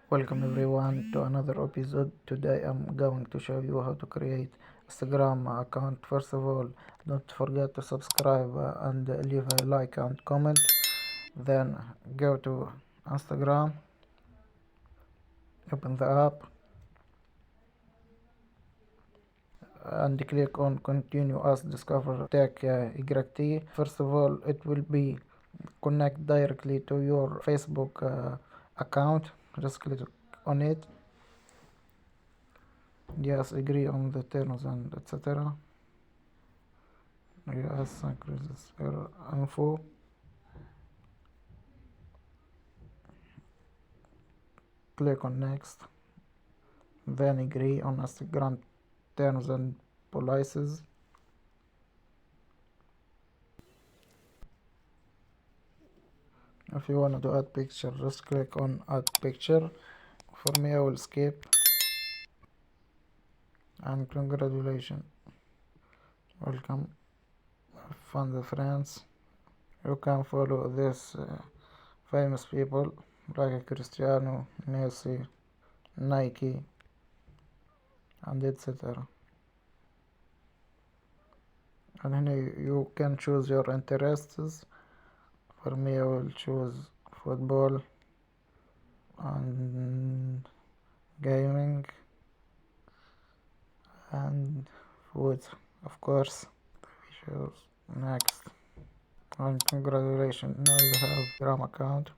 Welcome everyone to another episode. Today I'm going to show you how to create Instagram account. First of all, don't forget to subscribe and leave a like and comment. Then go to Instagram, open the app and click on continue as discover tech YT. First of all, it will be connect directly to your Facebook account. Just click on it. Yes, agree on the terms and etc. Yes, increases error info. Click on next. Then agree on Instagram terms and policies. If you want to add picture, just click on add picture. For me, I will skip. And congratulations, welcome. Found the friends. You can follow this famous people like Cristiano, Messi, Nike, and etc. And then you can choose your interests. For me, I will choose football and gaming and food, of course. Choose next. And congratulations, now you have Instagram account.